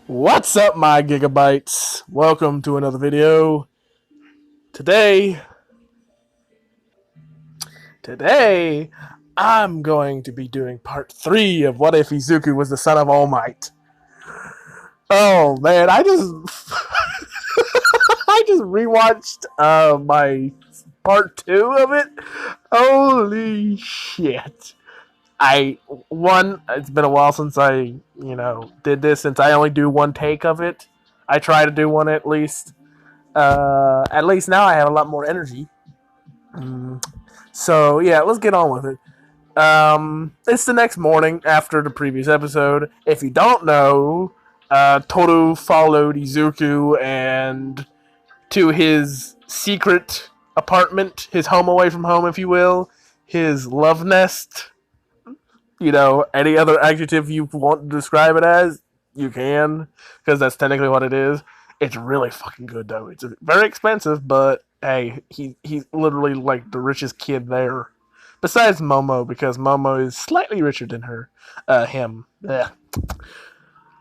What's up, my gigabytes? Welcome to another video. Today, today, I'm going to be doing part 3 of What If Izuku Was the Son of All Might. Oh man, I just rewatched my part 2 of it. Holy shit. It's been a while since I, did this, since I only do one take of it. I try to do one at least. At least now I have a lot more energy. So yeah, let's get on with it. It's the next morning after the previous episode. If you don't know, Toru followed Izuku and to his secret apartment, his home away from home, if you will, his love nest. Any other adjective you want to describe it as, you can, because that's technically what it is. It's really fucking good though. It's very expensive, but hey, he's literally like the richest kid there. Besides Momo, because Momo is slightly richer than him. Yeah.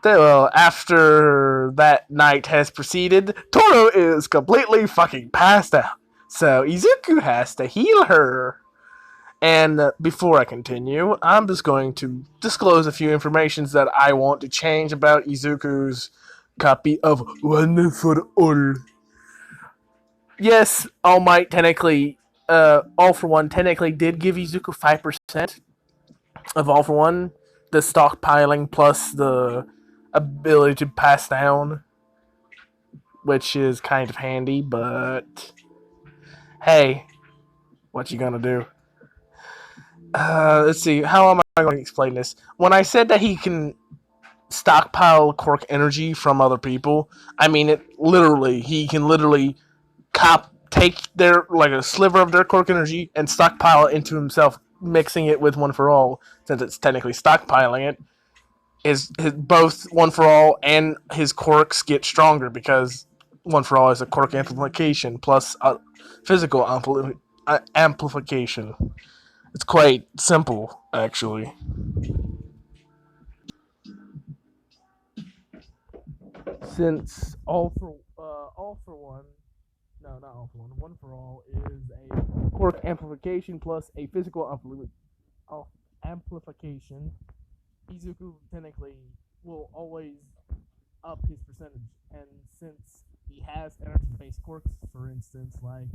Well, after that night has proceeded, Toro is completely fucking passed out. So Izuku has to heal her. And before I continue, I'm just going to disclose a few informations that I want to change about Izuku's copy of One for All. Yes, All Might technically, All for One technically did give Izuku 5% of All for One, the stockpiling plus the ability to pass down, which is kind of handy, but hey, what you gonna do? Let's see, how am I going to explain this? When I said that he can stockpile quirk energy from other people, I mean it literally. He can literally take their like a sliver of their quirk energy and stockpile it into himself, mixing it with One for All, since it's technically stockpiling it. His both One for All and his quirks get stronger because One for All is a quirk amplification plus a physical amplification. It's quite simple, actually. Since all for one, no, not all for one, One for All is a quirk amplification plus a physical amplification. Izuku technically will always up his percentage, and since he has energy-based quirks, for instance, like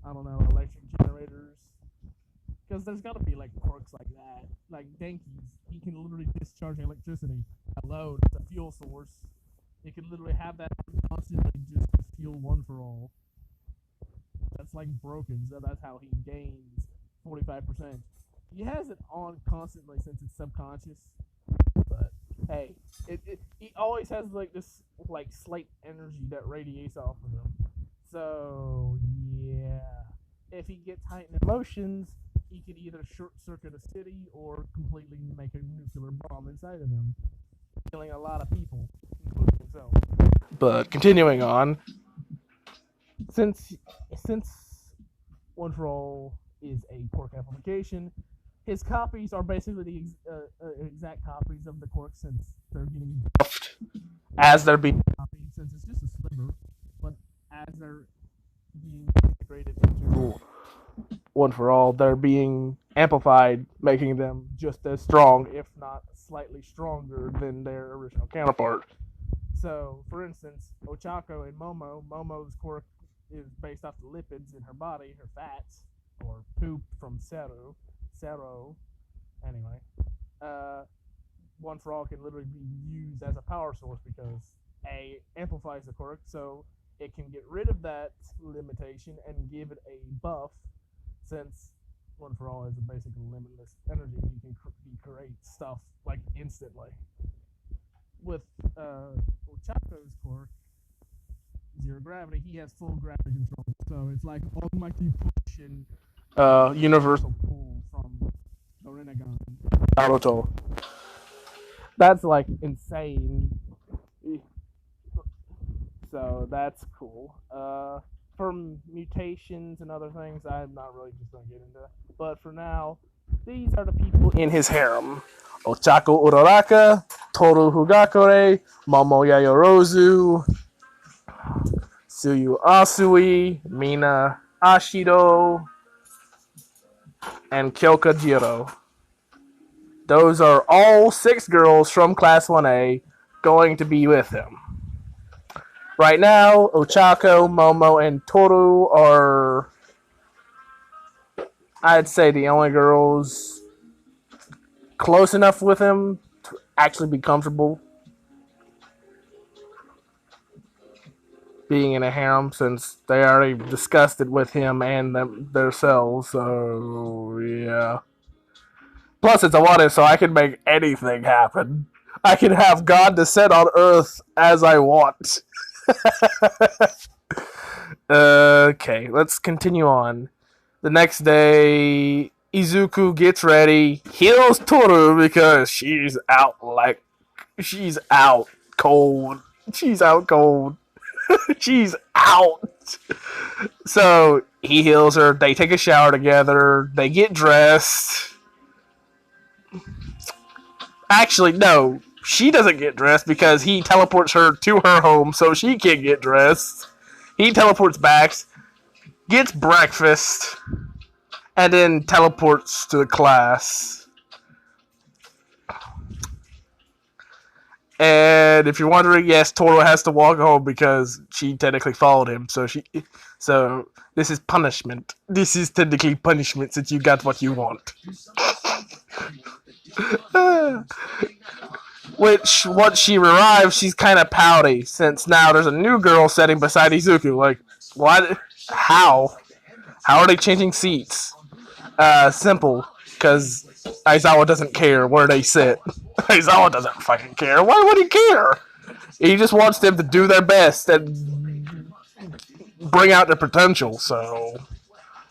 I don't know, electric generators, because there's got to be like quirks like that, like Denki's. He can literally discharge electricity. Hello, it's a fuel source. You can literally have that constantly just to fuel One for All. That's like broken, so that's how he gains 45%. He has it on constantly since it's subconscious, but hey, he always has like this like slight energy that radiates off of him. So yeah, if he gets heightened emotions, he could either short circuit a city or completely make a nuclear bomb inside of him, killing a lot of people, including himself. But continuing on, since One for All is a quirk amplification, his copies are basically the exact copies of the quirk, since they're getting buffed as they're being copied, since it's just a sliver, but as they're being integrated into One for All, they're being amplified, making them just as strong, if not slightly stronger than their original counterpart. So, for instance, Ochako and Momo's quirk is based off the lipids in her body, her fats, or poop from Sero. Anyway, One for All can literally be used as a power source because A amplifies the quirk, so it can get rid of that limitation and give it a buff. Since One for All is a basically limitless energy, he can create stuff like instantly. With Chaco's quirk, zero gravity, he has full gravity control. So it's like almighty push and universal pull from the Rinnegan Naruto. That's like insane. So that's cool. For mutations and other things, I'm not really just gonna get into. But for now, These are the people in his harem: Ochako Uraraka, Toru Hugakure, Momo Yayorozu, Tsuyu Asui, Mina Ashido, and Kyoka Jiro. Those are all 6 girls from Class 1A going to be with him. Right now, Ochako, Momo, and Toru are, I'd say, the only girls close enough with him to actually be comfortable being in a harem, since they already discussed it with him and themselves. So yeah. Plus, it's a what if, so I can make anything happen. I can have God descend on Earth as I want. Okay, let's continue on. The next day, Izuku gets ready, heals Toru because she's out cold. She's out cold. She's out. So he heals her. They take a shower together. They get dressed. Actually, no. She doesn't get dressed because he teleports her to her home so she can get dressed. He teleports back, gets breakfast, and then teleports to the class. And if you're wondering, yes, Toru has to walk home because she technically followed him. So this is punishment. This is technically punishment since you got what you want. Which, once she arrives, she's kind of pouty since now there's a new girl sitting beside Izuku. Like, what? How? How are they changing seats? Simple. Because Aizawa doesn't care where they sit. Aizawa doesn't fucking care. Why would he care? He just wants them to do their best and bring out their potential, so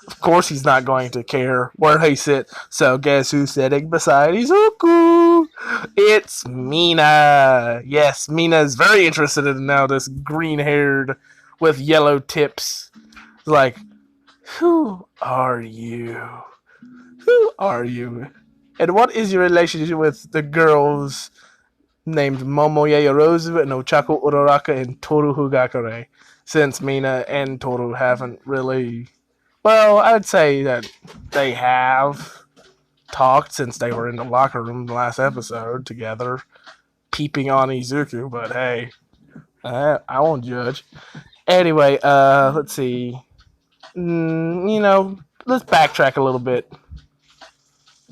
of course he's not going to care where they sit. So guess who's sitting beside Izuku? It's Mina. Yes, Mina is very interested in now this green-haired with yellow tips. Like, who are you? Who are you? And what is your relationship with the girls named Momo Yayorozu and Ochako Uraraka and Toru Hugakure? Since Mina and Toru haven't really... Well, I would say that they have talked since they were in the locker room the last episode together, peeping on Izuku, but hey, I won't judge. Anyway, let's see. Let's backtrack a little bit.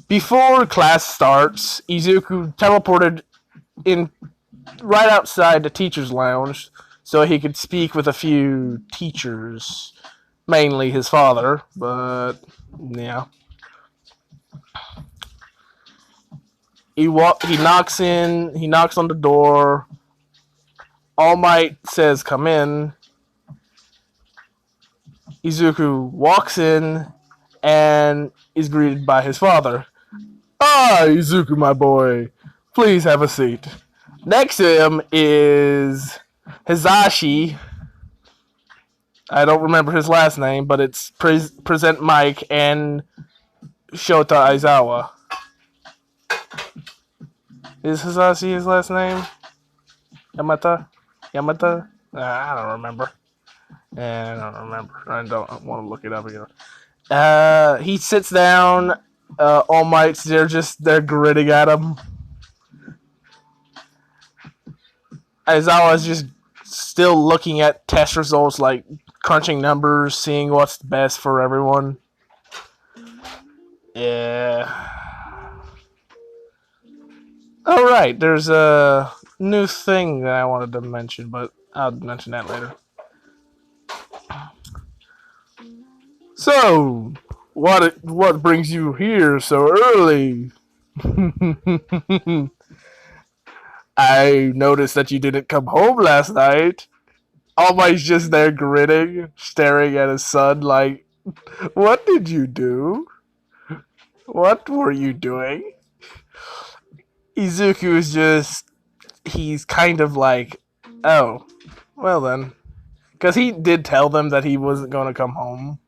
Before class starts, Izuku teleported in right outside the teacher's lounge so he could speak with a few teachers, mainly his father, but yeah. He knocks on the door. All Might says, "Come in." Izuku walks in and is greeted by his father. "Ah, Izuku, my boy. Please have a seat." Next to him is Hizashi. I don't remember his last name, but it's Present Mike and Shota Aizawa. Is Hizashi his last name? Yamata? I don't remember. I don't want to look it up again. He sits down. All Might's they're grinning at him. Aizawa's just still looking at test results, like crunching numbers, seeing what's best for everyone. Yeah. Alright, there's a new thing that I wanted to mention, but I'll mention that later. So, what brings you here so early? I noticed that you didn't come home last night. All Might's just there grinning, staring at his son like, what did you do? What were you doing? Izuku is he's kind of like, oh, well then. Because he did tell them that he wasn't going to come home.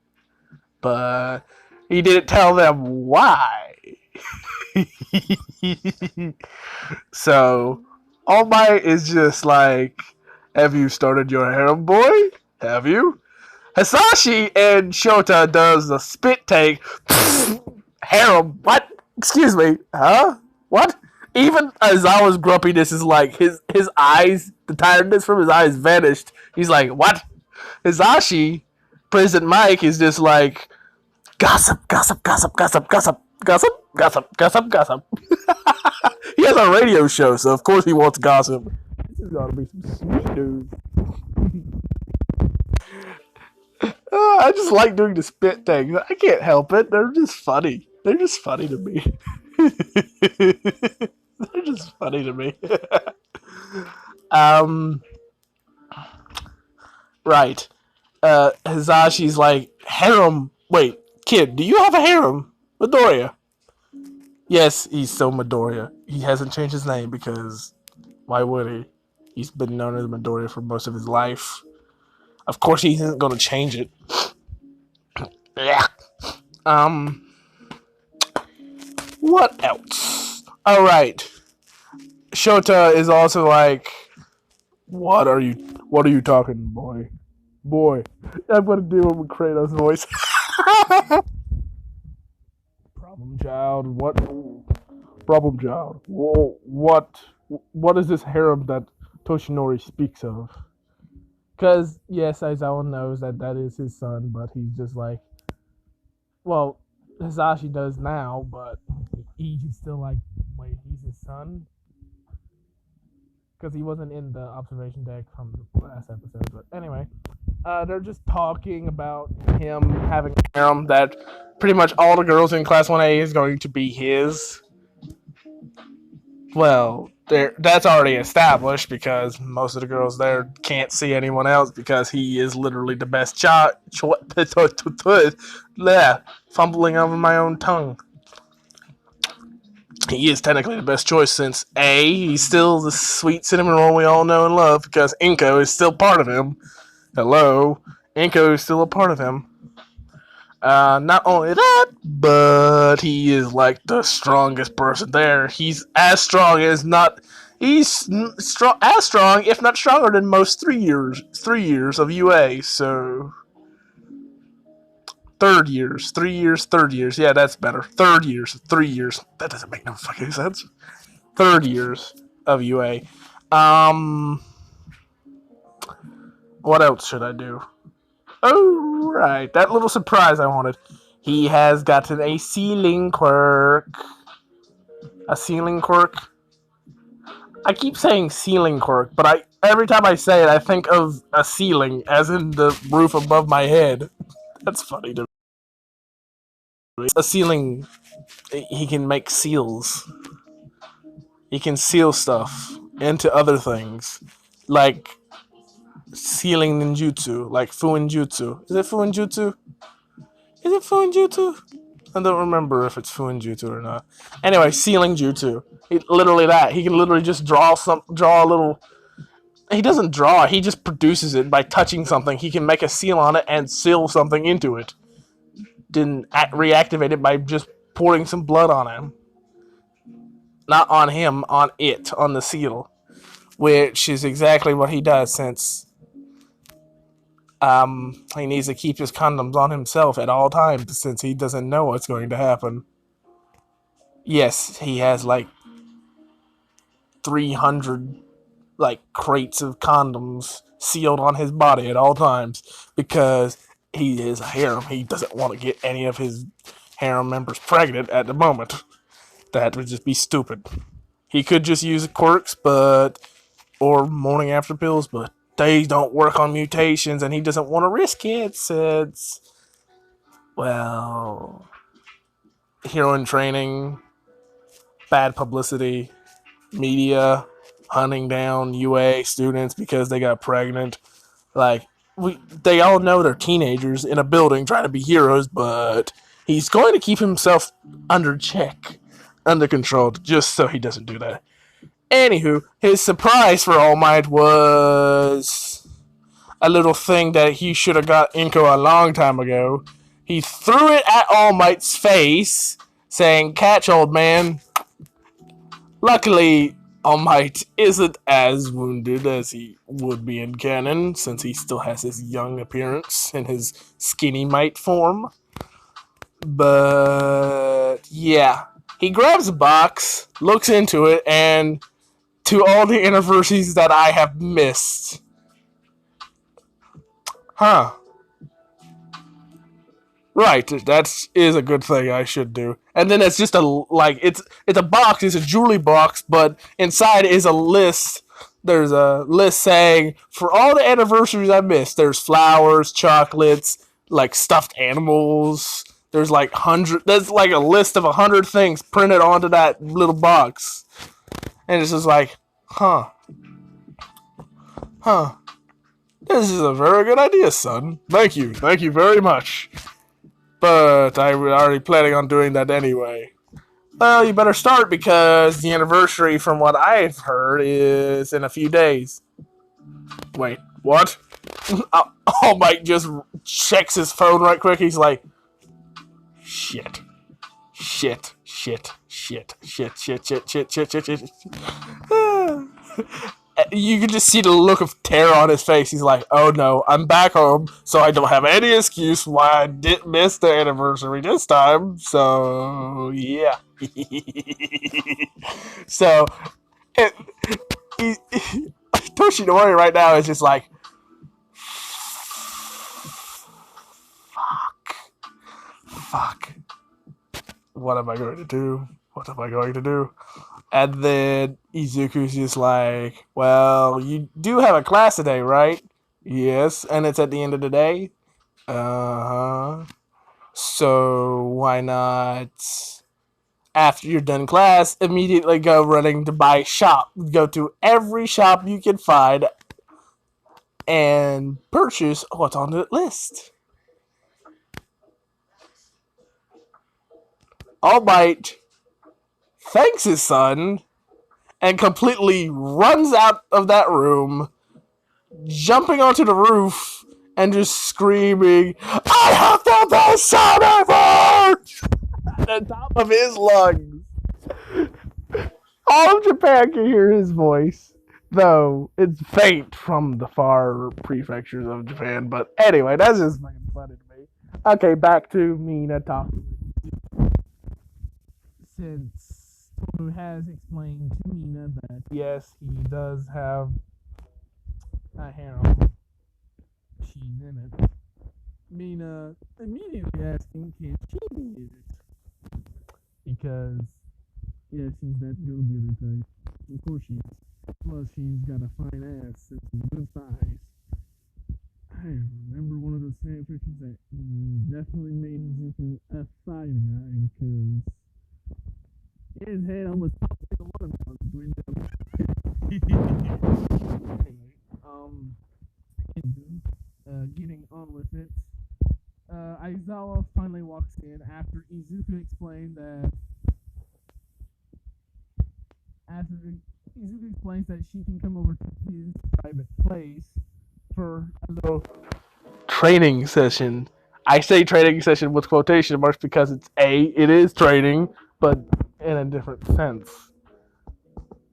But he didn't tell them why. So, All Might is just like, have you started your harem, boy? Have you? Hisashi and Shota does the spit take. Harem, what? Excuse me, huh? What? Even Aizawa's grumpiness is like his eyes, the tiredness from his eyes vanished. He's like, what? Hisashi, President Mike, is just like, gossip, gossip, gossip, gossip, gossip, gossip, gossip, gossip, gossip. He has a radio show, so of course he wants gossip. This is gonna be some sweet news. I just like doing the spit things. I can't help it. They're just funny. They're just funny to me. They're just funny to me. um, right. Hizashi's like, harem. Wait, kid, do you have a harem? Midoriya. Yes, he's still Midoriya. He hasn't changed his name because why would he? He's been known as Midoriya for most of his life. Of course, he isn't going to change it. Yeah. What else? All right. Shota is also like, What are you talking, boy? Boy, I'm gonna do him with Kratos' voice. Problem child. What? Problem child. Whoa, what is this harem that Toshinori speaks of? Because, yes, Aizawa knows that is his son, but he's just like, well, Hisashi does now, but he's still like, wait, he's his son? Because he wasn't in the observation deck from the last episode. But anyway, they're just talking about him having a harem that pretty much all the girls in Class 1A is going to be his. Well, that's already established because most of the girls there can't see anyone else because he is literally the best child. Fumbling over my own tongue. He is technically the best choice since A, he's still the sweet cinnamon roll we all know and love because Inko is still part of him. Hello, Inko is still a part of him. Not only that, but he is like the strongest person there. He's as strong, if not stronger than most 3 years of UA. So 3 years. Yeah, that's better. 3 years. That doesn't make no fucking sense. 3 years of UA. What else should I do? Oh, right. That little surprise I wanted. He has gotten a ceiling quirk. A ceiling quirk? I keep saying ceiling quirk, but every time I say it, I think of a ceiling, as in the roof above my head. That's funny to me. A ceiling, he can make seals. He can seal stuff into other things. Like sealing ninjutsu, like fuinjutsu. Is it fuinjutsu? I don't remember if it's fuinjutsu or not. Anyway, sealing jutsu. Literally that. He can literally just draw a little. He doesn't draw. He just produces it by touching something. He can make a seal on it and seal something into it. Didn't reactivate it by just pouring some blood on him. Not on him, on it, on the seal. Which is exactly what he does since he needs to keep his condoms on himself at all times since he doesn't know what's going to happen. Yes, he has like 300 like crates of condoms sealed on his body at all times because he is a harem. He doesn't want to get any of his harem members pregnant at the moment. That would just be stupid. He could just use quirks, or morning after pills, but they don't work on mutations, and he doesn't want to risk it since, well, heroin training, bad publicity, media hunting down UA students because they got pregnant. Like, they all know they're teenagers in a building trying to be heroes, but he's going to keep himself under check, under control, just so he doesn't do that. Anywho, his surprise for All Might was a little thing that he should have got Inko a long time ago. He threw it at All Might's face, saying, "Catch, old man." Luckily, All Might isn't as wounded as he would be in canon, since he still has his young appearance in his skinny Might form. But yeah, he grabs a box, looks into it, and to all the anniversaries that I have missed. Huh. Right, that is a good thing I should do. And then it's just it's a box, it's a jewelry box, but inside is a list. There's a list saying for all the anniversaries I missed. There's flowers, chocolates, like stuffed animals. There's like There's like a list of 100 things printed onto that little box, and it's just like, huh, huh. This is a very good idea, son. Thank you very much. But I was already planning on doing that anyway. Well, you better start because the anniversary, from what I've heard, is in a few days. Wait, what? Oh, Mike just checks his phone right quick. He's like, shit. Shit. Shit. Shit. Shit. Shit. Shit. Shit. Shit. Shit. Shit. You can just see the look of terror on his face. He's like, oh no, I'm back home, so I don't have any excuse why I didn't miss the anniversary this time. So, yeah. So, it, he, Toshinori right now is just like, fuck. What am I going to do? What am I going to do? And then Izuku's just like, well, you do have a class today, right? Yes, and it's at the end of the day? Uh-huh. So why not, after you're done class, immediately go running to buy shop. Go to every shop you can find and purchase what's on the list. All Might thanks his son and completely runs out of that room, jumping onto the roof and just screaming, I have the best son ever! At the top of his lungs. All of Japan can hear his voice, though it's faint from the far prefectures of Japan. But anyway, that's just fucking funny to me. Okay, back to Mina talking. Since Toru has explained to Mina that yes, he does have a harem, she's in it. Mina immediately asking, can she be in it? Because, yeah, she's that go-getter type. Of course she is. Plus, she's got a fine ass and some good thighs. I remember one of those fan fictions that definitely made Izuku a thigh guy, because his head almost popped like a watermelon between them. Anyway, getting on with it. Aizawa finally walks in after Izuku explained that she can come over to his private place for a little training session. I say training session with quotation marks because it is training, but in a different sense.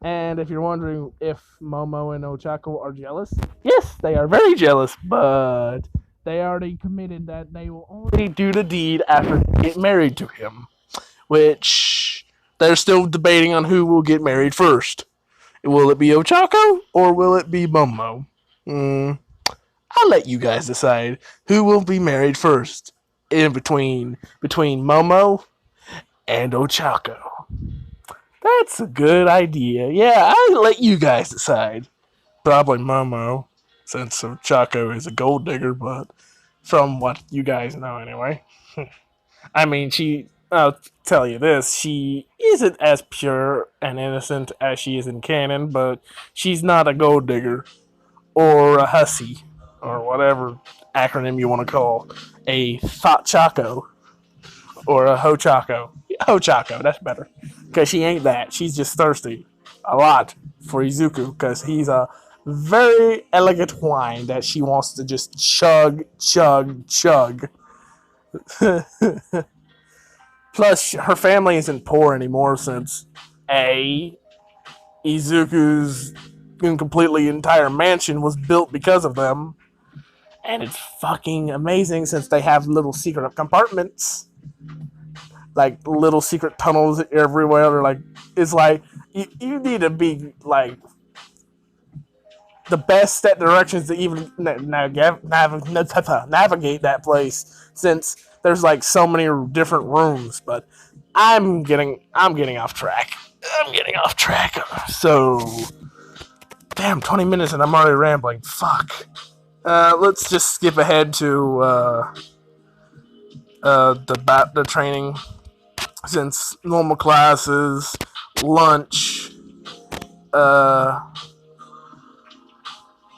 And if you're wondering if Momo and Ochako are jealous, yes, they are very jealous, but they already committed that they will only do the deed after they get married to him, which they're still debating on who will get married first. Will it be Ochako or will it be Momo? I'll let you guys decide who will be married first in between Momo and Ochako. That's a good idea. Yeah, I'll let you guys decide. Probably Momo, since Ochako is a gold digger, but from what you guys know anyway. I mean, I'll tell you this, she isn't as pure and innocent as she is in canon, but she's not a gold digger or a hussy or whatever acronym you want to call a thought Chaco or a Ho-Chaco. Ho-Chaco, that's better. Because she ain't that. She's just thirsty a lot for Izuku because he's a very elegant wine that she wants to just chug, chug, chug. Plus, her family isn't poor anymore since A. Izuku's completely entire mansion was built because of them. And it's fucking amazing since they have little secret compartments. Like little secret tunnels everywhere. They're like, it's like, you need to be like the best at directions to even navigate that place since there's like so many different rooms. But I'm getting off track. I'm getting off track. So damn, 20 minutes and I'm already rambling. Fuck. Let's just skip ahead to the training since normal classes, lunch, uh,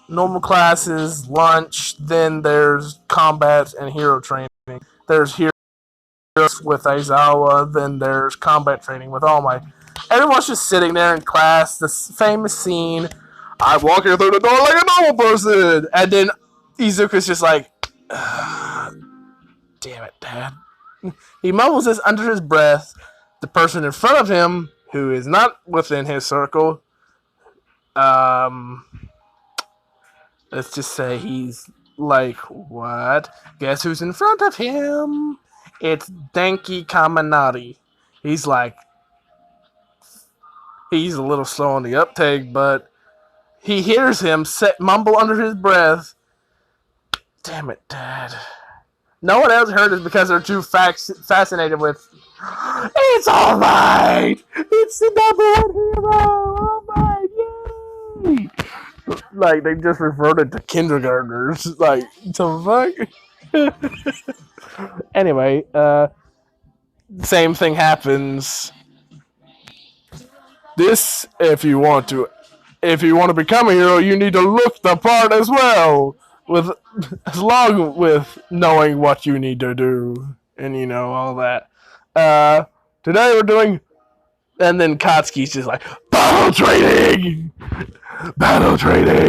normal classes, lunch. Then there's combat and hero training. There's heroes with Aizawa. Then there's combat training with All Might. Everyone's just sitting there in class. This famous scene. I'm walking through the door like a normal person, and then Izuku's just like, "Damn it, Dad." He mumbles this under his breath. The person in front of him, who is not within his circle, um, let's just say he's like, what? Guess who's in front of him? It's Denki Kaminari. He's like, he's a little slow on the uptake, but he hears him mumble under his breath, "Damn it, Dad." No one else heard it because they're too fascinated with, "It's all right! It's the number one hero! All right, yay!" Like, they just reverted to kindergartners. Like, the fuck? Anyway, same thing happens. This, if you want to become a hero, you need to look the part as well. With along with knowing what you need to do, and all that. Today we're doing, and then Katsuki's just like, battle training,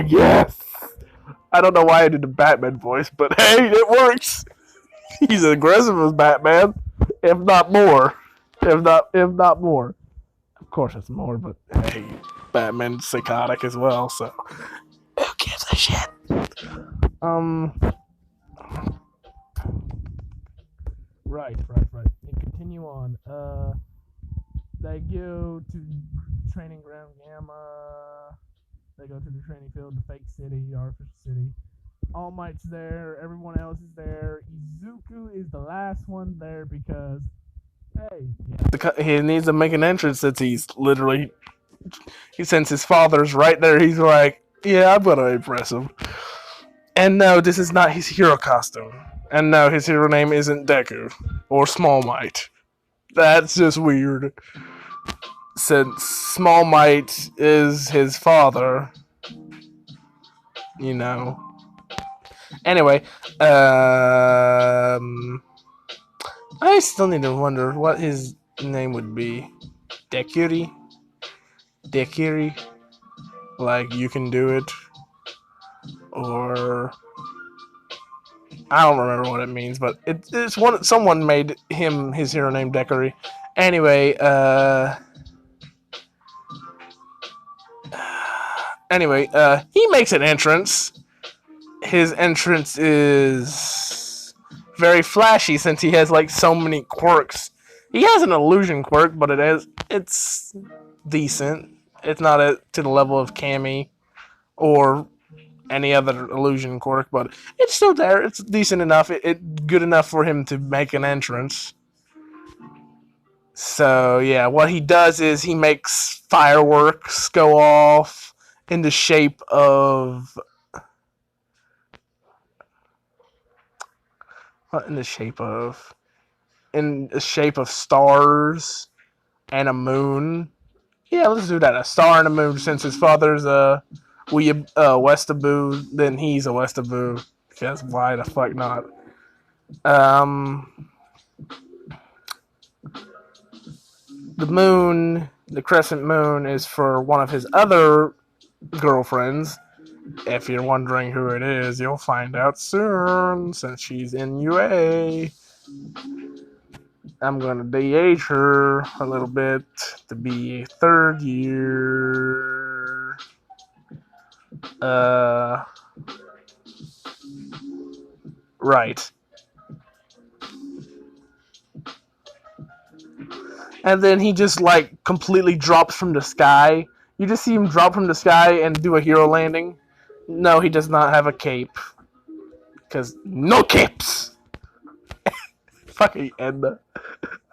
yes. I don't know why I did the Batman voice, but hey, it works. He's as aggressive as Batman, if not more. If not more. Of course, it's more, but hey, Batman's psychotic as well, so who gives a shit? Right. And continue on. They go to training ground Gamma. They go to the training field, the fake city, the artificial city. All Might's there. Everyone else is there. Izuku is the last one there because, hey, he needs to make an entrance since he's literally, since his father's right there. He's like, yeah, I'm gonna impress him. And no, this is not his hero costume. And no, his hero name isn't Deku or Small Might. That's just weird. Since Small Might is his father, Anyway, I still need to wonder what his name would be. Dekiri? Like, you can do it. Or I don't remember what it means, but it's one. Someone made him his hero name Dekiri. Anyway, he makes an entrance. His entrance is very flashy since he has like so many quirks. He has an illusion quirk, but it's decent. It's not to the level of Cammy or any other illusion quirk, but it's still there. It's decent enough. It's good enough for him to make an entrance. So yeah, what he does is he makes fireworks go off in the shape of in the shape of stars and a moon. Yeah, let's do that. A star and a moon. Since his father's Westaboo, then he's a Westaboo. Because why the fuck not? The moon, the crescent moon, is for one of his other girlfriends. If you're wondering who it is, you'll find out soon, since she's in UA. I'm gonna de-age her a little bit to be third year. Right. And then he just like completely drops from the sky. You just see him drop from the sky and do a hero landing. No, he does not have a cape. Because no capes! Fucking Edna.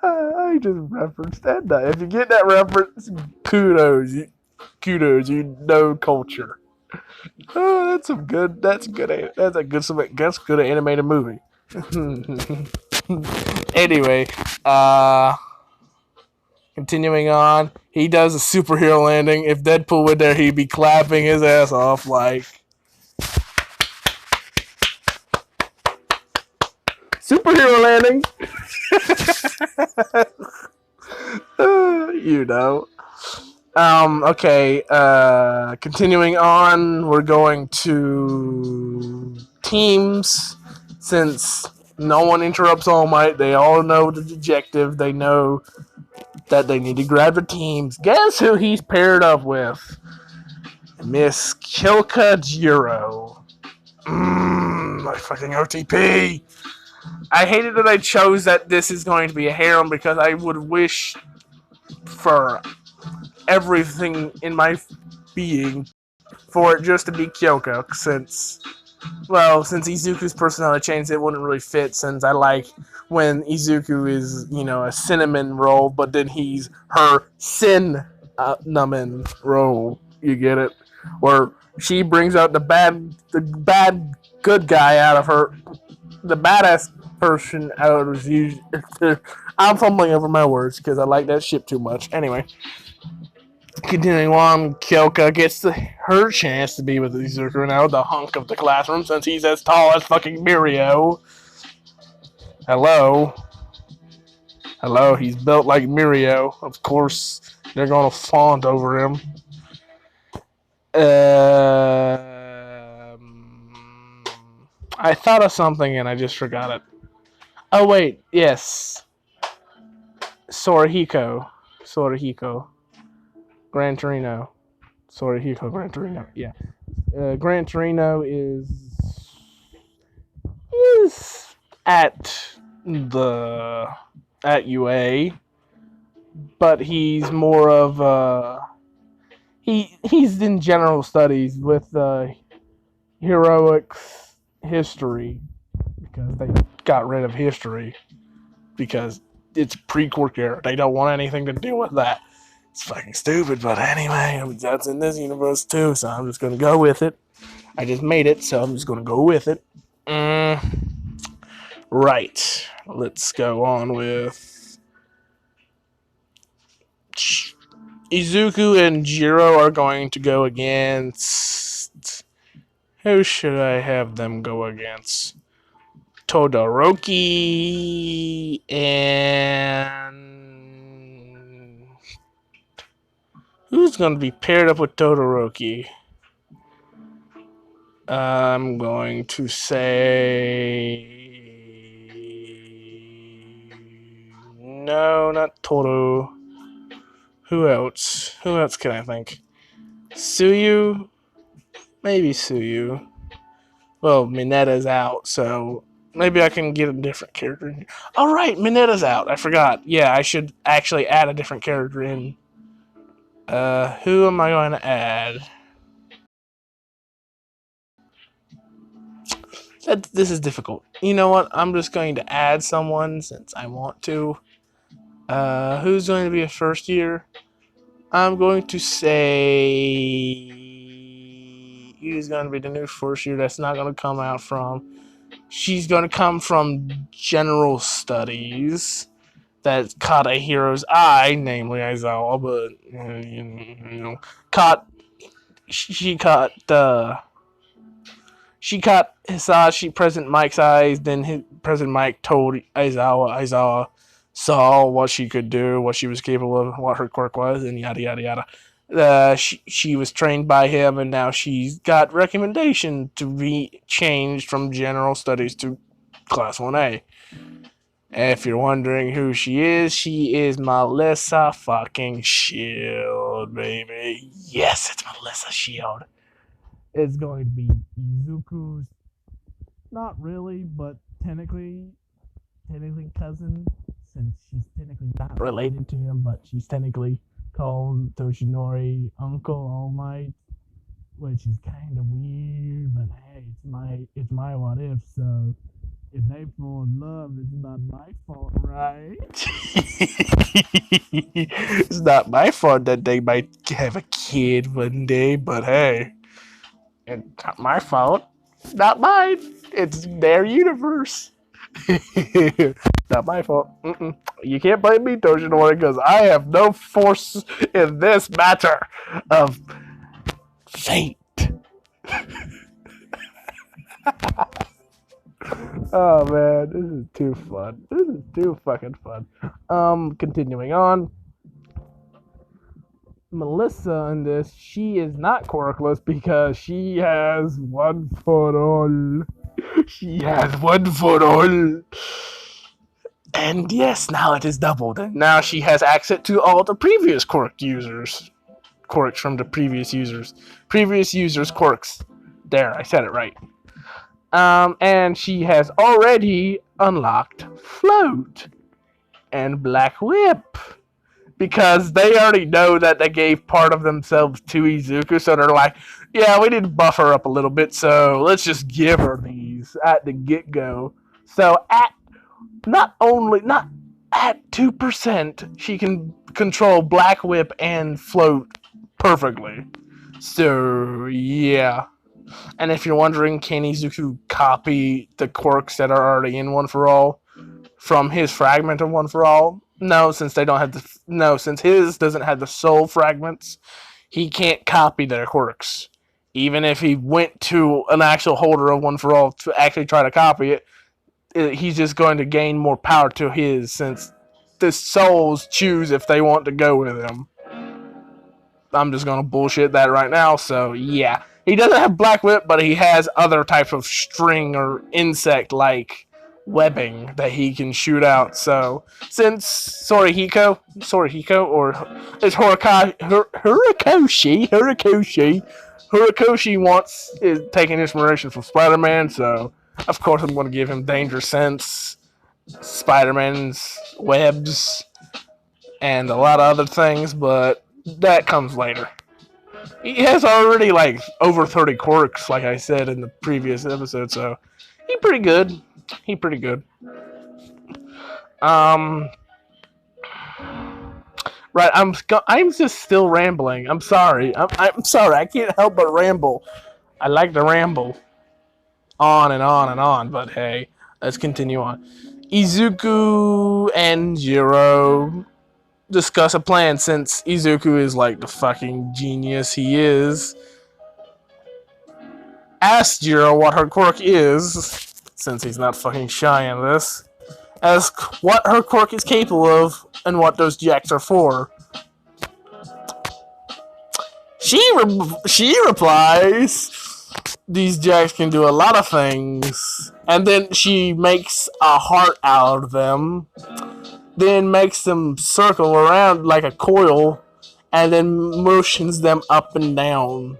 I just referenced Edna. If you get that reference, kudos. You know culture. Oh, that's some good. That's good. That's good animated movie. Anyway, continuing on, he does a superhero landing. If Deadpool were there, he'd be clapping his ass off like superhero landing. You know. Okay. Continuing on, we're going to teams. Since no one interrupts All Might, they all know the objective. They know that they need to grab the teams. Guess who he's paired up with? Miss Kilka Jiro. My fucking OTP. I hated that I chose that this is going to be a harem because I would wish for everything in my being for it just to be Kyoko, since Izuku's personality changed, it wouldn't really fit, since I like when Izuku is, a cinnamon roll, but then he's her cinnamon roll. You get it? Where she brings out the bad good guy out of her, the badass person out of you. I'm fumbling over my words because I like that shit too much. Anyway, continuing on, Kyoka gets her chance to be with Izuku now, the hunk of the classroom, since he's as tall as fucking Mirio. Hello, he's built like Mirio. Of course, they're gonna fawn over him. I thought of something and I just forgot it. Oh wait, yes. Sorahiko. Gran Torino. Gran Torino. Yeah. Gran Torino is at UA, but he's more of he's in general studies with heroics history, because they got rid of history because it's pre-Quirk era. They don't want anything to do with that. It's fucking stupid, but anyway, that's in this universe too, so I'm just gonna go with it. I just made it, so I'm just gonna go with it. Right. Let's go on with Izuku and Jiro are going to go against. Who should I have them go against? Todoroki and. Who's going to be paired up with Todoroki? I'm going to say. No, not Toro. Who else? Who else can I think? Suyu? Maybe Suyu. Well, Minetta's out, so maybe I can get a different character in here. All right, Minetta's out. I forgot. Yeah, I should actually add a different character in. Who am I going to add? This is difficult. You know what? I'm just going to add someone since I want to. Who's going to be a first year? I'm going to say he's going to be the new first year that's not going to come out from. She's going to come from general studies that caught a hero's eye, namely Aizawa, but she caught Hisashi, President Mike's eyes. Then President Mike told Aizawa saw what she could do, what she was capable of, what her quirk was, and yada yada yada. She was trained by him, and now she's got recommendation to be changed from general studies to class 1A. If you're wondering who she is Melissa fucking Shield, baby. Yes, it's Melissa Shield. It's going to be Izuku's, not really, but technically cousin, since she's technically not related to him, but she's technically called Toshinori Uncle All Might, which is kind of weird. But hey, it's my what if. So if they fall in love, it's not my fault, right? It's not my fault that they might have a kid one day, but hey, it's not my fault. Not mine. It's their universe. Not my fault. Mm-mm. You can't blame me, Toshinori, because I have no force in this matter of fate. Oh man, this is too fun. This is too fucking fun. Continuing on. Melissa in this, she is not quirkless because she has 1 foot all. She has 1 foot all. And yes, now it is doubled. And now she has access to all the previous quirk users. Quirks from the previous users. Previous users' quirks. There, I said it right. And she has already unlocked Float and Black Whip. Because they already know that they gave part of themselves to Izuku, so they're like, yeah, we need to buff her up a little bit, so let's just give her these at the get-go. So not at 2%, she can control Black Whip and Float perfectly. So, yeah. And if you're wondering, can Izuku copy the quirks that are already in One For All from his fragment of One For All? No, since since his doesn't have the soul fragments, he can't copy their quirks. Even if he went to an actual holder of One For All to actually try to copy it, he's just going to gain more power to his, since the souls choose if they want to go with him. I'm just gonna bullshit that right now, so yeah. He doesn't have Black Whip, but he has other types of string or insect-like webbing that he can shoot out. So, since Sorihiko, or it's Horikoshi is taking inspiration from Spider-Man, so of course I'm going to give him Danger Sense, Spider-Man's webs, and a lot of other things, but that comes later. He has already like over 30 quirks, like I said in the previous episode, so he's pretty good. Right, I'm just still rambling. I'm sorry. I'm sorry. I can't help but ramble. I like to ramble on and on and on, but hey, let's continue on. Izuku and Jiro discuss a plan, since Izuku is like the fucking genius he is. Ask Jiro what her quirk is, since he's not fucking shy in this. Ask what her quirk is capable of and what those jacks are for. She replies, these jacks can do a lot of things. And then she makes a heart out of them, then makes them circle around like a coil, and then motions them up and down.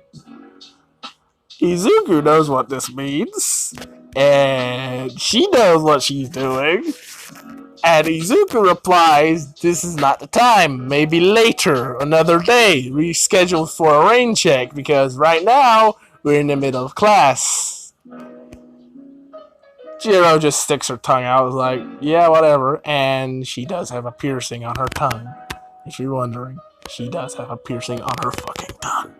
Izuku knows what this means, and she knows what she's doing. And Izuku replies, this is not the time, maybe later, another day, rescheduled for a rain check, because right now, we're in the middle of class. Jiro just sticks her tongue out, like, yeah, whatever, and she does have a piercing on her tongue. If you're wondering, she does have a piercing on her fucking tongue.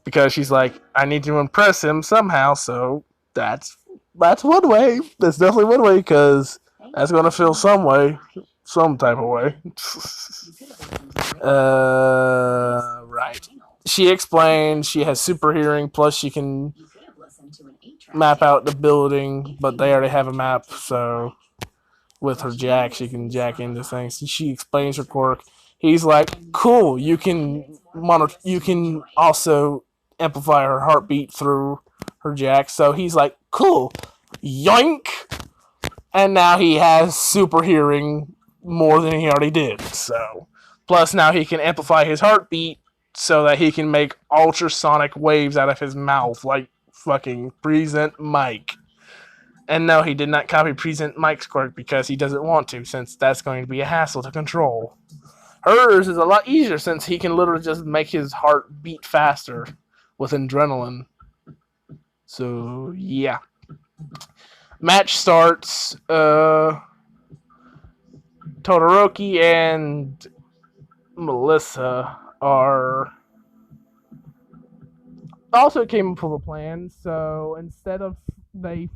Because she's like, I need to impress him somehow, so that's one way. That's definitely one way, because that's going to feel some way. Some type of way. Right. She explained she has super hearing, plus she can map out the building, but they already have a map, so with her jack, she can jack into things. She explains her quirk. He's like, cool, you can also amplify her heartbeat through her jack. So he's like, cool, yoink. And now he has super hearing more than he already did. So, plus now he can amplify his heartbeat so that he can make ultrasonic waves out of his mouth like fucking Present Mike. And no, he did not copy Present Mike's quirk because he doesn't want to, since that's going to be a hassle to control. Hers is a lot easier since he can literally just make his heart beat faster with adrenaline. So, yeah. Match starts. Todoroki and Melissa are also came up with a plan. So instead of Todoroki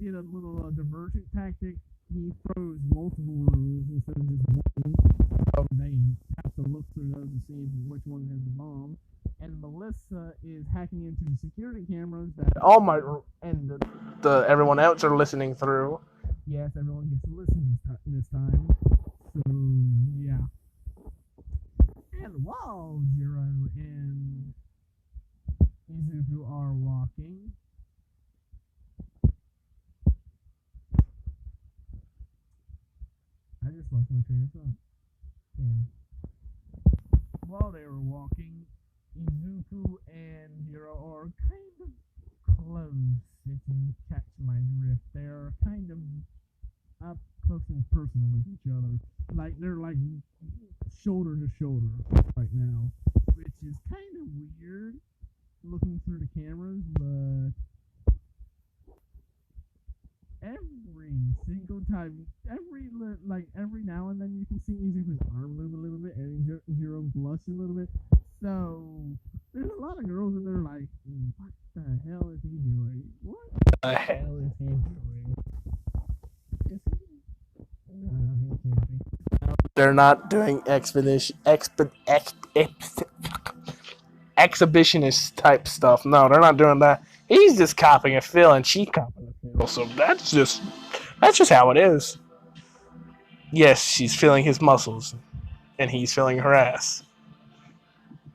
did a little divergent tactic. He froze multiple rooms instead of just one. So they have to look through those to see which one has the bomb. And Melissa is hacking into the security cameras that all my and the everyone else are listening through. Yes, everyone gets to listen this time. So yeah. And while Jiro and Izuku are walking, I just lost my train of thought. Damn. While they were walking, Izuku and Hiro are kind of close, if you catch my drift. They're kind of up close and personal with each other. Like, they're like shoulder to shoulder right now, which is kind of weird looking through the cameras, but every single time, every now and then you can see Izuku's arm move a little bit and Jiro blush a little bit. So there's a lot of girls and they're like, what the hell is he doing? What the hell is he doing? Is he? No, he can't be. They're not doing exhibitionist type stuff. No, they're not doing that. He's just copying a feel and she's copying a feel. So that's just how it is. Yes, she's feeling his muscles, and he's feeling her ass.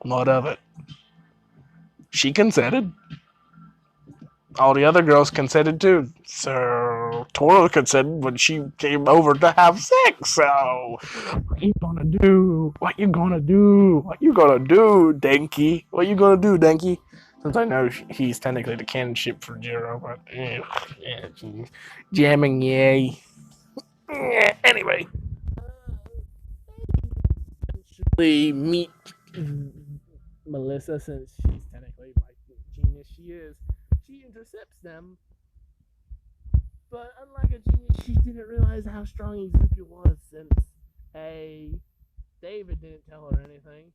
What of it? She consented. All the other girls consented too. So Toro consented when she came over to have sex. So what you gonna do? What you gonna do? What you gonna do, Denki? What you gonna do, Denki? Since I know he's technically the canon ship for Jiro, but yeah, jamming, yay. Yeah, anyway, eventually meet Melissa, since she's technically like the genius she is. She intercepts them, but unlike a genius, she didn't realize how strong Izuku was, since A, David didn't tell her anything,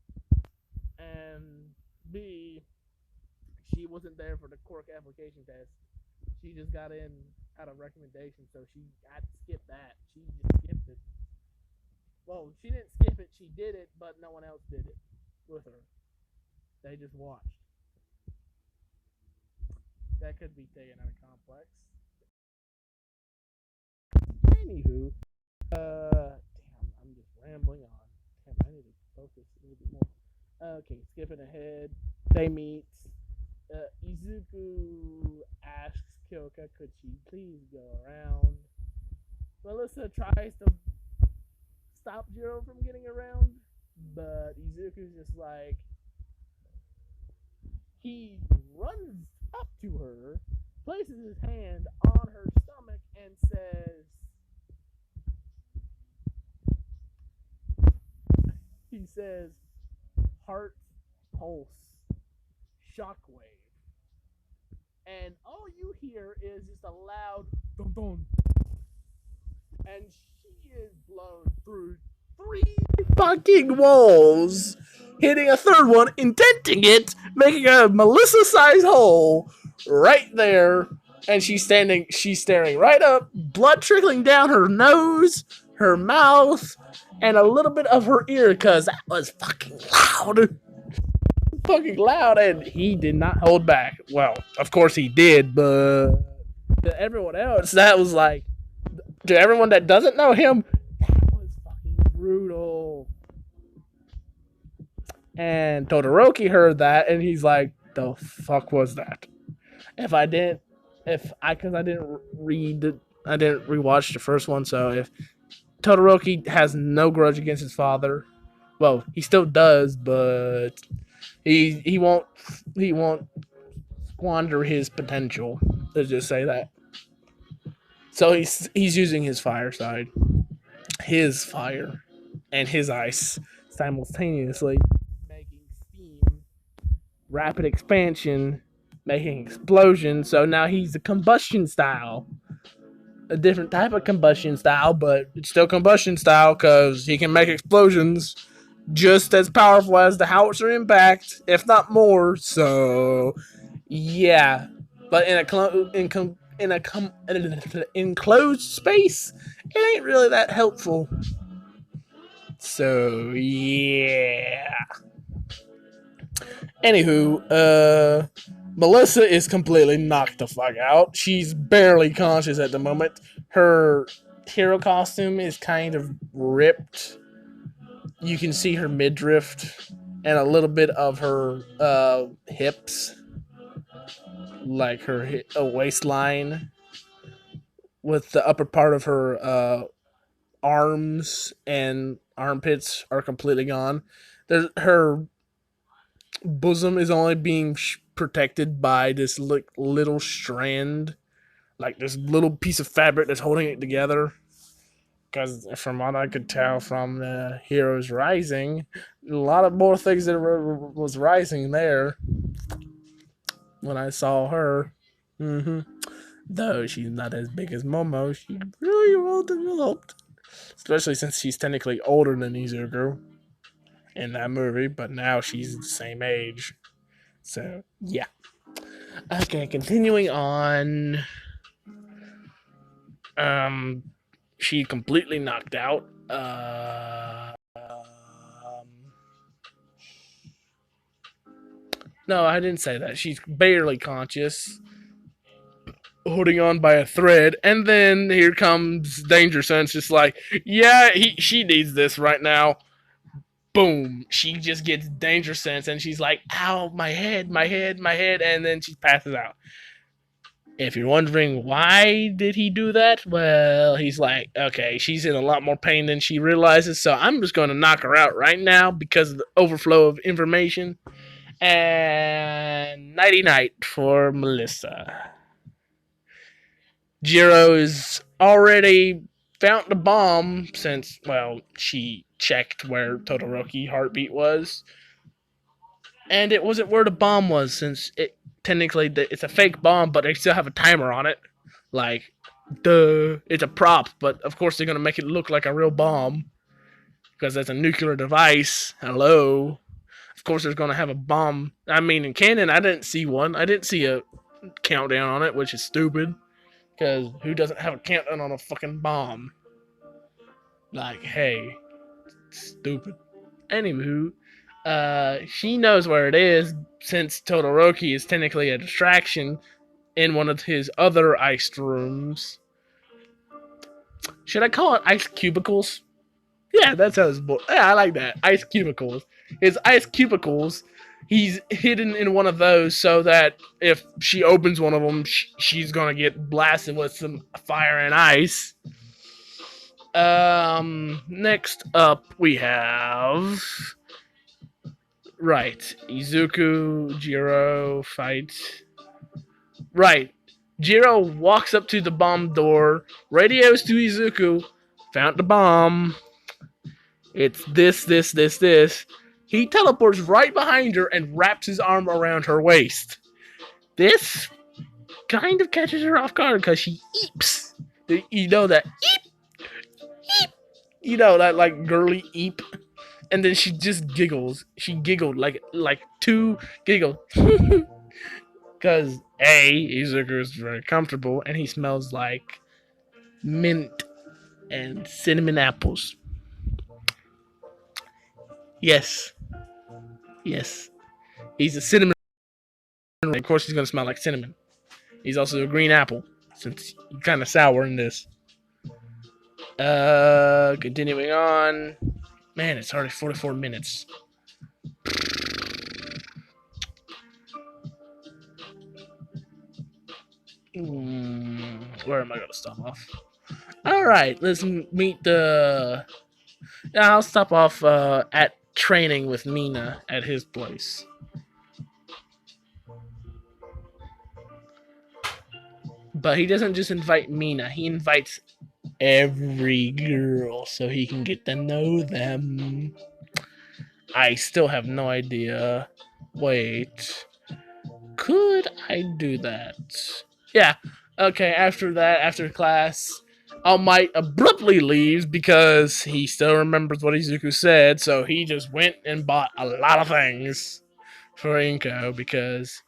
and B, she wasn't there for the quirk application test. She just got in out of recommendation, so she had to skip that. She just skipped it. Well, she didn't skip it, she did it, but no one else did it with her. They just watched. That could be taken out of complex. Anywho, damn, I'm just rambling on. Damn, I need to focus a little bit more. Okay, skipping ahead. They meet. Izuku asks Kyoka, could she please go around? Melissa tries to stop Jiro from getting around, but Izuku's just like, he runs up to her, places his hand on her stomach, and says, heart pulse shockwave. And all you hear is just a loud dun dun. And she is blown through 3 fucking walls, hitting a third one, indenting it, making a Melissa-sized hole right there. And she's staring right up, blood trickling down her nose, her mouth, and a little bit of her ear, because that was fucking loud. Fucking loud, and he did not hold back. Well, of course he did, but to everyone else, that was like, to everyone that doesn't know him, that was fucking brutal. And Todoroki heard that, and he's like, the fuck was that? Because I didn't read I didn't rewatch the first one, so if Todoroki has no grudge against his father, well, he still does, but he won't squander his potential. Let's just say that. So he's using his fire side, his fire, and his ice simultaneously, making steam, rapid expansion, making explosions. So now he's a combustion style, a different type of combustion style, but it's still combustion style because he can make explosions just as powerful as the howitzer impact, if not more. So yeah, but enclosed space, it ain't really that helpful. So yeah. Anywho, Melissa is completely knocked the fuck out. She's barely conscious at the moment. Her hero costume is kind of ripped. You can see her midriff and a little bit of her hips, like her waistline, with the upper part of her arms and armpits are completely gone. Her bosom is only being protected by this little strand, like this little piece of fabric that's holding it together. Because from what I could tell from the Heroes Rising, a lot of more things that was rising there when I saw her. Mm-hmm. Though she's not as big as Momo, she's really well developed. Especially since she's technically older than Izuku in that movie, but now she's the same age. So, yeah. Okay, continuing on. Um, she completely knocked out. No, I didn't say that. She's barely conscious, holding on by a thread, and then here comes Danger Sense, just like, yeah, she needs this right now. Boom! She just gets Danger Sense, and she's like, ow, my head, my head, my head, and then she passes out. If you're wondering why did he do that, well, he's like, okay, she's in a lot more pain than she realizes, so I'm just going to knock her out right now because of the overflow of information. And nighty night for Melissa. Jiro is already found the bomb since, well, she checked where Todoroki heartbeat was. And it wasn't where the bomb was, since it technically it's a fake bomb, but they still have a timer on it. Like, duh, it's a prop, but of course they're gonna make it look like a real bomb because that's a nuclear device. Hello, of course there's gonna have a bomb. I mean, in canon, I didn't see one. I didn't see a countdown on it, which is stupid. Because who doesn't have a countdown on a fucking bomb? Like, hey, stupid. Anywho, she knows where it is since Todoroki is technically a distraction in one of his other iced rooms. Should I call it ice cubicles? Yeah, that sounds yeah, I like that. Ice cubicles. His ice cubicles. He's hidden in one of those so that if she opens one of them, she's gonna get blasted with some fire and ice. Next up we have Izuku, Jiro fight. Right. Jiro walks up to the bomb door, radios to Izuku, found the bomb. It's this. He teleports right behind her and wraps his arm around her waist. This kind of catches her off guard because she eeps. You know that eep. You know that like girly eep. And then she just giggles. She giggled like two giggles. Because Izuku is very comfortable and he smells like mint and cinnamon apples. Yes. He's a cinnamon. Of course, he's gonna smell like cinnamon. He's also a green apple, since he's kind of sour in this. Continuing on. Man, it's already 44 minutes. Where am I going to stop off? All right, let's meet the. I'll stop off at training with Mina at his place. But he doesn't just invite Mina, he invites every girl so he can get to know them. I still have no idea. Wait. Could I do that? Yeah. Okay, after that, after class, All Might abruptly leaves because he still remembers what Izuku said, so he just went and bought a lot of things for Inko because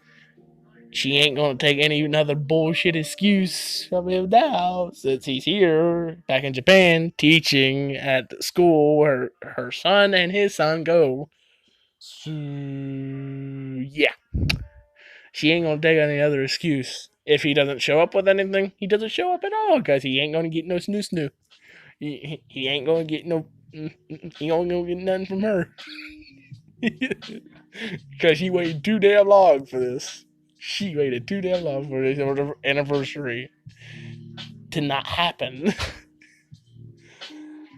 she ain't gonna take any another bullshit excuse from him now since he's here back in Japan teaching at the school where her son and his son go. So yeah, she ain't gonna take any other excuse. If he doesn't show up with anything, he doesn't show up at all because he ain't gonna get no snoo snoo. He ain't gonna get no. He ain't gonna get nothing from her because she waited too damn long for this. She waited too damn long for this anniversary to not happen.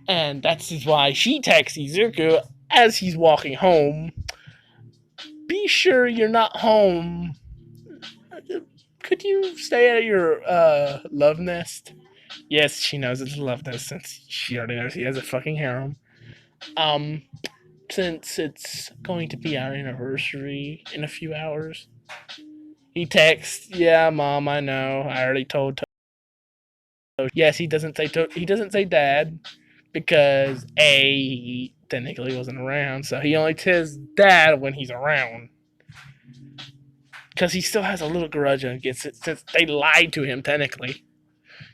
And that's why she texts Izuku as he's walking home. Be sure you're not home. Could you stay at your love nest? Yes, she knows it's a love nest since she already knows he has a fucking harem. Since it's going to be our anniversary in a few hours. He texts, "Yeah, Mom, I know. I already told." Yes, he doesn't say Dad because A, he technically wasn't around, so he only says Dad when he's around. Because he still has a little grudge against it since they lied to him technically.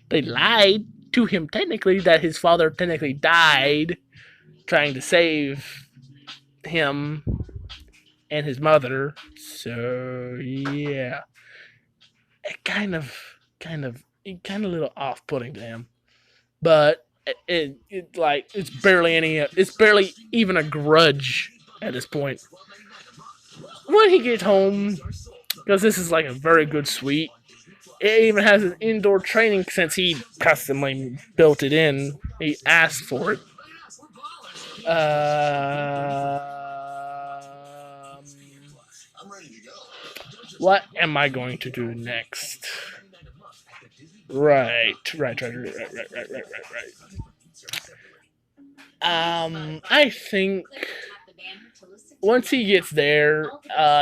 They lied to him technically that his father technically died trying to save him and his mother. So yeah, it kind of a little off-putting to him, but it's barely even a grudge at this point. When he gets home, because this is like a very good suite, it even has an indoor training since he customly built it in. He asked for it. What am I going to do next? Right. I think once he gets there,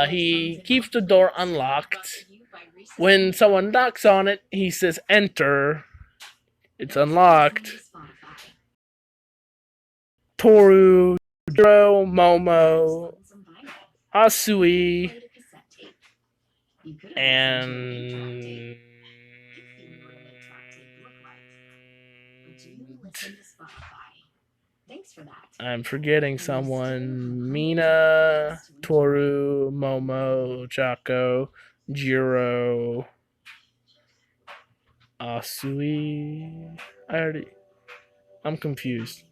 he keeps the door unlocked. When someone knocks on it, he says enter. It's unlocked. Toru, Jiro, Momo, Asui, and I'm forgetting someone. Mina, Toru, Momo, Chaco, Jiro, Asui. I'm confused.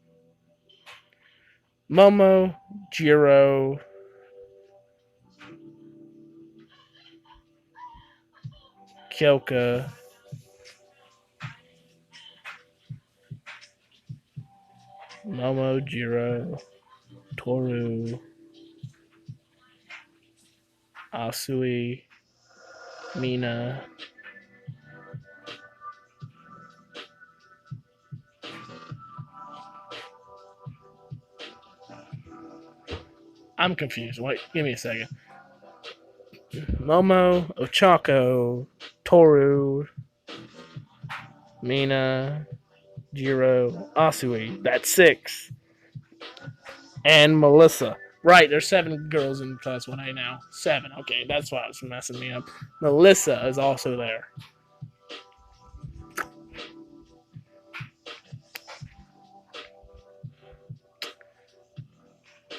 Momo, Jiro, Kyoka, Momo, Jiro, Toru, Asui, Mina. I'm confused. Wait, give me a second. Momo, Ochako, Toru, Mina, Jiro, Asui. That's 6. And Melissa. Right, there's 7 girls in class 1A now. 7. Okay, that's why it's messing me up. Melissa is also there.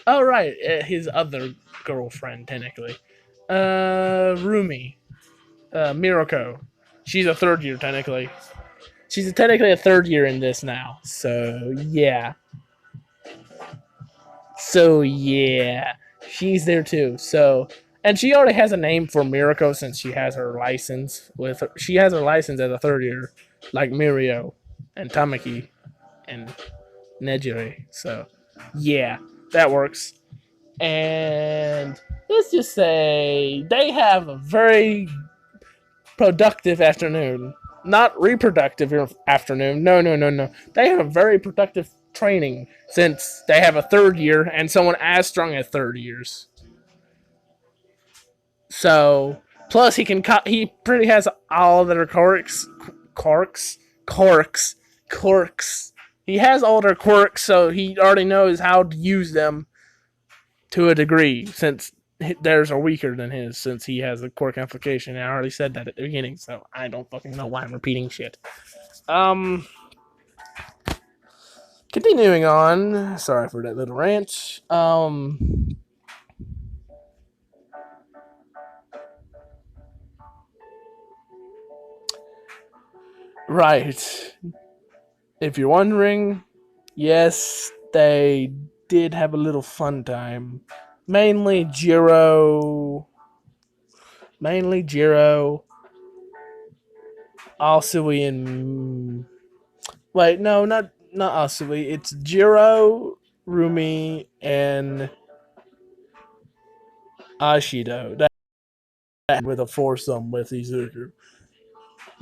Oh, right, his other girlfriend, technically. Rumi. Mirako. She's a 3rd year, technically. She's technically a 3rd year in this now. So, yeah. She's there too. So, And she already has a name for Mirako since she has her license with her. She has her license as a third year, like Mirio and Tamaki and Nejire. So yeah, that works. And let's just say they have a very productive afternoon. Not reproductive afternoon. No, no, no, no. They have a very productive training since they have a third year and someone as strong as third years. So plus he pretty has all their quirks. He has all their quirks, so he already knows how to use them to a degree. Since theirs are weaker than his, since he has a quirk amplification. I already said that at the beginning, so I don't fucking know why I'm repeating shit. Um, Continuing on. Sorry for that little rant. Right. If you're wondering, yes, they did have a little fun time. Mainly Jiro, Asui, and wait, no, not Asui. It's Jiro, Rumi, and Ashido. That with a foursome with Izuku.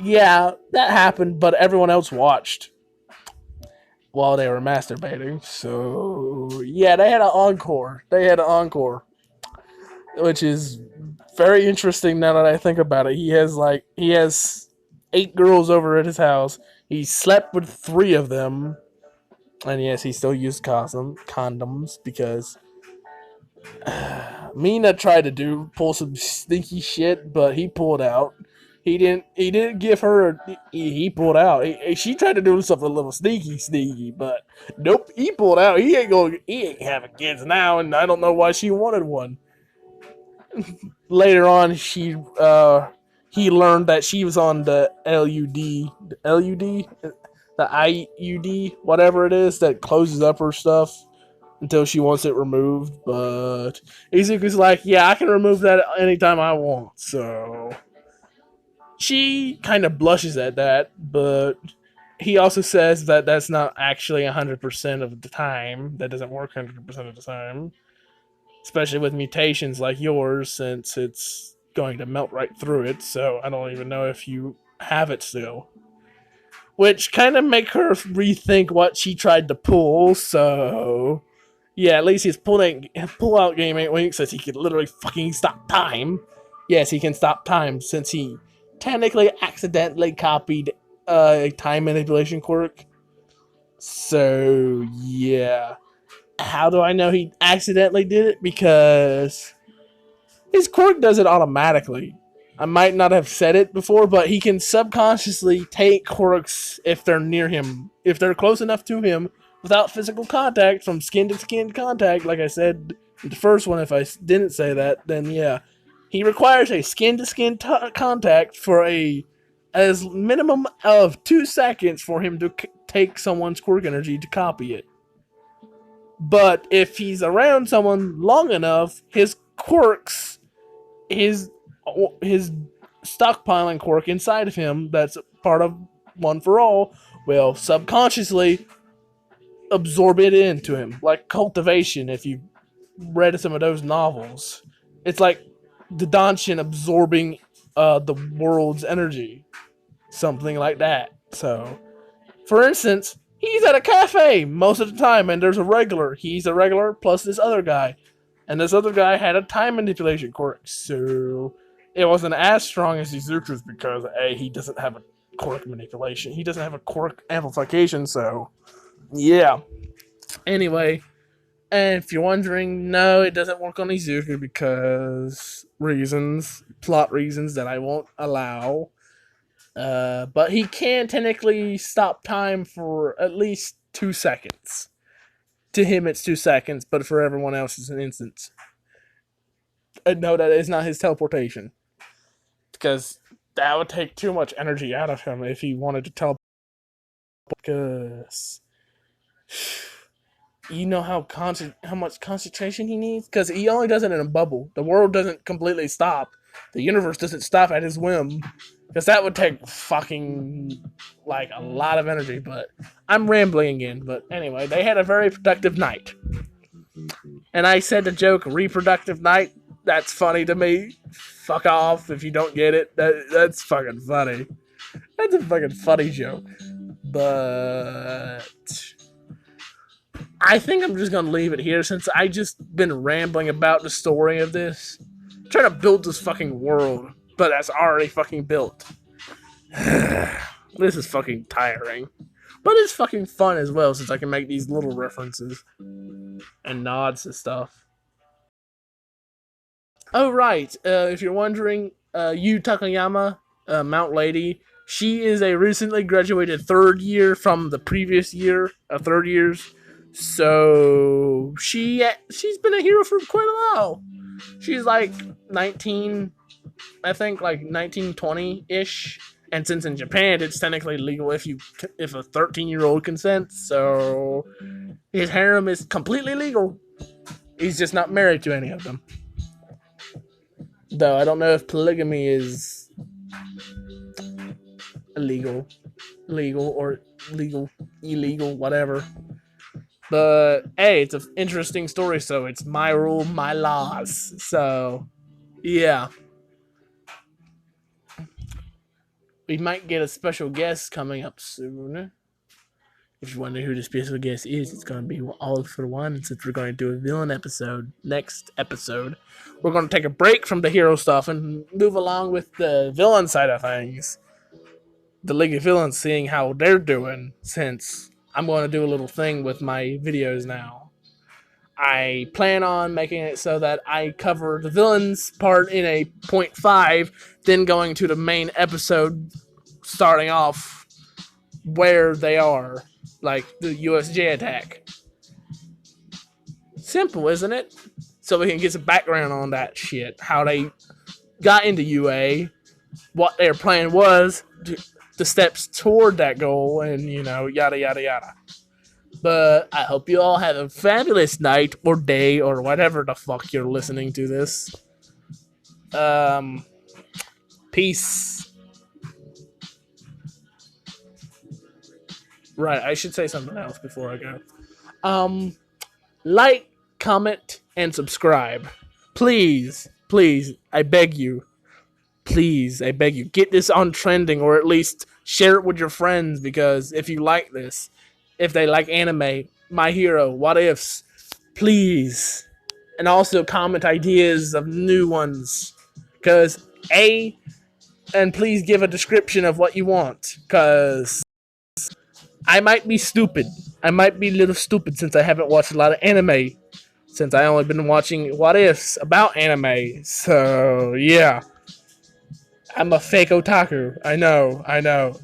Yeah, that happened, but everyone else watched while they were masturbating. So yeah, they had an encore. Which is very interesting now that I think about it. He has 8 girls over at his house. He slept with 3 of them, and yes, he still used condoms because Mina tried to pull some stinky shit, but he pulled out. He didn't give her. He pulled out. She tried to do something a little sneaky, but nope. He pulled out. He ain't going. He ain't having kids now, and I don't know why she wanted one. Later on, he learned that she was on the the IUD, whatever it is that closes up her stuff until she wants it removed. But Izuku's like, yeah, I can remove that anytime I want. So she kind of blushes at that, but he also says that that's not actually 100% of the time. That doesn't work 100% of the time, especially with mutations like yours, since it's going to melt right through it. So I don't even know if you have it still. Which kind of make her rethink what she tried to pull. So yeah, at least his pull out game ain't weak, since he could literally fucking stop time. Yes, he can stop time since he technically accidentally copied a time manipulation quirk. So yeah. How do I know he accidentally did it? Because his quirk does it automatically. I might not have said it before, but he can subconsciously take quirks if they're near him, if they're close enough to him without physical contact, from skin to skin contact. Like I said in the first one, if I didn't say that, then yeah, he requires a skin to skin contact for a as minimum of 2 seconds for him to take someone's quirk energy to copy it. But if he's around someone long enough, his quirks, his his stockpiling quirk inside of him, that's part of One for All, will subconsciously absorb it into him, like cultivation. If you read some of those novels, it's like the Danshin absorbing the world's energy, something like that. So, for instance, he's at a cafe most of the time, and there's a regular. He's a regular plus this other guy, and this other guy had a time manipulation quirk, so it wasn't as strong as Izuku's because he doesn't have a quirk manipulation. He doesn't have a quirk amplification, so yeah. Anyway, and if you're wondering, no, it doesn't work on Izuku because plot reasons that I won't allow. But he can technically stop time for at least 2 seconds. To him, it's 2 seconds, but for everyone else, it's an instant. No, that is not his teleportation. Because that would take too much energy out of him if he wanted to teleport. Because you know how much concentration he needs? Because he only does it in a bubble. The world doesn't completely stop. The universe doesn't stop at his whim. Because that would take fucking like a lot of energy. But I'm rambling again. But anyway, they had a very productive night. And I said the joke, reproductive night. That's funny to me. Fuck off if you don't get it. That's fucking funny. That's a fucking funny joke. But I think I'm just gonna leave it here since I just been rambling about the story of this. I'm trying to build this fucking world, but that's already fucking built. This is fucking tiring. But it's fucking fun as well since I can make these little references and nods and stuff. Oh, right. If you're wondering, Yu Takayama, Mount Lady, she is a recently graduated third year from the previous year, third years. So she's been a hero for quite a while. She's like 19, I think, like 1920 ish. And since in Japan it's technically legal if a 13-year-old consents, so his harem is completely legal. He's just not married to any of them. Though I don't know if polygamy is illegal, illegal, whatever. But hey, it's an interesting story, so it's my rule, my laws. So yeah, we might get a special guest coming up soon. If you wonder who the special guest is, it's going to be All for One. Since we're going to do a villain episode next episode, we're going to take a break from the hero stuff and move along with the villain side of things. The League of Villains, seeing how they're doing, since I'm going to do a little thing with my videos now. I plan on making it so that I cover the villains part in a 0.5, then going to the main episode, starting off where they are, like the USJ attack. Simple, isn't it? So we can get some background on that shit, how they got into UA, what their plan was, the steps toward that goal, and yada yada yada. But I hope you all have a fabulous night or day or whatever the fuck you're listening to this. Peace. Right, I should say something else before I go. Like, comment, and subscribe. Please, I beg you. Please, I beg you, get this on trending, or at least share it with your friends, because if you like this, if they like anime, My Hero, What Ifs, please. And also comment ideas of new ones. Because, and please give a description of what you want, because I might be stupid. I might be a little stupid since I haven't watched a lot of anime. Since I only been watching What Ifs about anime. So, yeah. I'm a fake otaku. I know.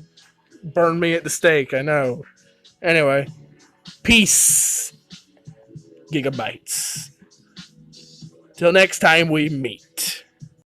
Burn me at the stake, I know. Anyway, peace. Gigabytes. Till next time we meet.